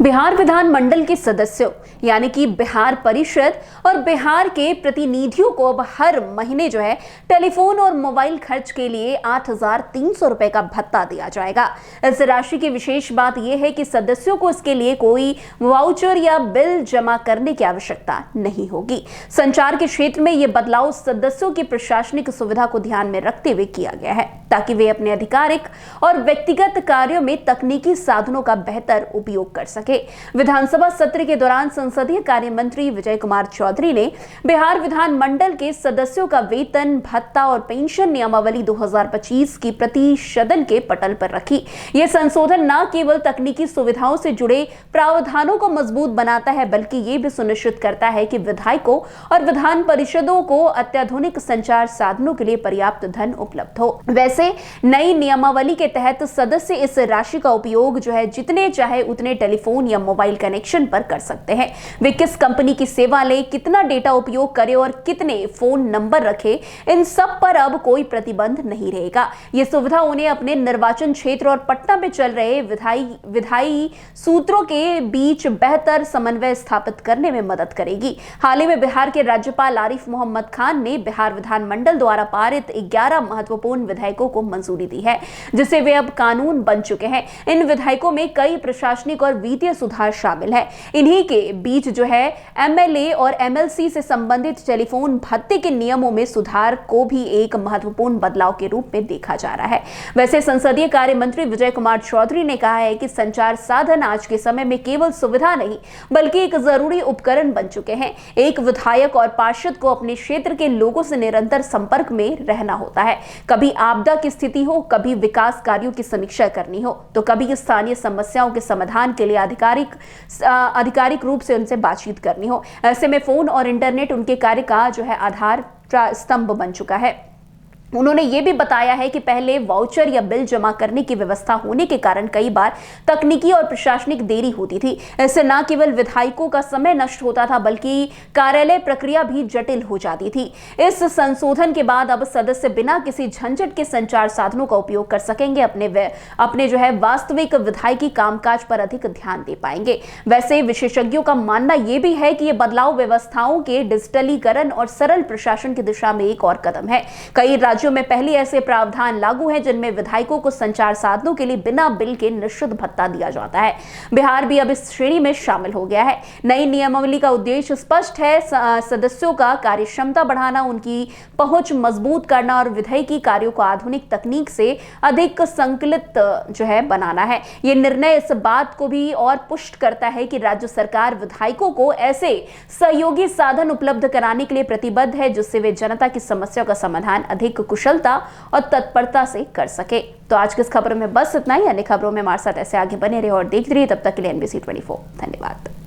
बिहार विधानमंडल के सदस्यों यानी कि बिहार परिषद और बिहार के प्रतिनिधियों को अब हर महीने टेलीफोन और मोबाइल खर्च के लिए 8,300 रुपए का भत्ता दिया जाएगा। इस राशि की विशेष बात यह है कि सदस्यों को इसके लिए कोई वाउचर या बिल जमा करने की आवश्यकता नहीं होगी। संचार के क्षेत्र में यह बदलाव सदस्यों की प्रशासनिक सुविधा को ध्यान में रखते हुए किया गया है ताकि वे अपने आधिकारिक और व्यक्तिगत कार्यों में तकनीकी साधनों का बेहतर उपयोग कर सके। विधानसभा सत्र के दौरान संसदीय कार्य मंत्री विजय कुमार चौधरी ने बिहार विधानमंडल के सदस्यों का वेतन भत्ता और पेंशन नियमावली 2025 की प्रति सदन के पटल पर रखी। यह संशोधन न केवल तकनीकी सुविधाओं से जुड़े प्रावधानों को मजबूत बनाता है बल्कि यह भी सुनिश्चित करता है कि विधायकों और विधान परिषदों को अत्याधुनिक संचार साधनों के लिए पर्याप्त धन उपलब्ध हो। वैसे नई नियमावली के तहत सदस्य इस राशि का उपयोग जितने चाहे उतने टेलीफोन या मोबाइल कनेक्शन पर कर सकते हैं। वे किस कंपनी की सेवा ले, कितना डेटा उपयोग करे और कितने फोन नंबर रखे, इन सब पर अब कोई प्रतिबंध नहीं रहेगा। यह सुविधा उन्हें अपने निर्वाचन क्षेत्र और पटना में चल रहे विधायी सूत्रों के बीच बेहतर समन्वय स्थापित करने में मदद करेगी। हाल ही में बिहार के राज्यपाल आरिफ मोहम्मद खान ने बिहार विधानमंडल द्वारा पारित 11 महत्वपूर्ण विधेयकों को मंजूरी दी है, जिससे वे अब कानून बन चुके हैं। इन विधेयकों में कई प्रशासनिक और वित्तीय सुधार शामिल है। इन्हीं के बीच एमएलए और एमएलसी से संबंधित टेलीफोन भत्ते के नियमों में सुधार को भी एक महत्वपूर्ण बदलाव के रूप में देखा जा रहा है। वैसे संसदीय कार्य मंत्री विजय कुमार चौधरी ने कहा है कि संचार साधन आज के समय में केवल सुविधा नहीं बल्कि एक जरूरी उपकरण बन चुके हैं। एक विधायक और पार्षद को अपने क्षेत्र के लोगों से निरंतर संपर्क में रहना होता है। कभी आपदा की स्थिति हो, कभी विकास कार्यों की समीक्षा करनी हो, तो कभी स्थानीय समस्याओं के समाधान के लिए आधिकारिक रूप से उनसे बातचीत करनी हो। ऐसे में फोन और इंटरनेट उनके कार्य का आधार स्तंभ बन चुका है। उन्होंने ये भी बताया है कि पहले वाउचर या बिल जमा करने की व्यवस्था होने के कारण कई बार तकनीकी और प्रशासनिक देरी होती थी। इससे न केवल विधायकों का समय नष्ट होता था बल्कि कार्यालय प्रक्रिया भी जटिल हो जाती थी। इस संशोधन के बाद अब सदस्य बिना किसी झंझट के संचार साधनों का उपयोग कर सकेंगे, अपने वास्तविक विधायकी कामकाज पर अधिक ध्यान दे पाएंगे। वैसे विशेषज्ञों का मानना यह भी है कि यह बदलाव व्यवस्थाओं के डिजिटलीकरण और सरल प्रशासन की दिशा में एक और कदम है। कई राज्यों में पहले ऐसे प्रावधान लागू हैं जिनमें विधायकों को संचार साधनों के लिए बिना बिल के निश्चित भत्ता दिया जाता है। बिहार भी अब इस श्रेणी में शामिल हो गया है। नई नियमावली का उद्देश्य स्पष्ट है, सदस्यों का कार्यक्षमता बढ़ाना, उनकी पहुंच मजबूत करना और विधायकी कार्यों को आधुनिक तकनीक से अधिक संकलित बनाना है। यह निर्णय इस बात को भी और पुष्ट करता है कि राज्य सरकार विधायकों को ऐसे सहयोगी साधन उपलब्ध कराने के लिए प्रतिबद्ध है जिससे वे जनता की समस्या का समाधान अधिक कुशलता और तत्परता से कर सके। तो आज की इस खबर में बस इतना ही। अन्य खबरों में हमारे साथ ऐसे आगे बने रहे और देखते रहिए। तब तक के लिए NBC 24। धन्यवाद।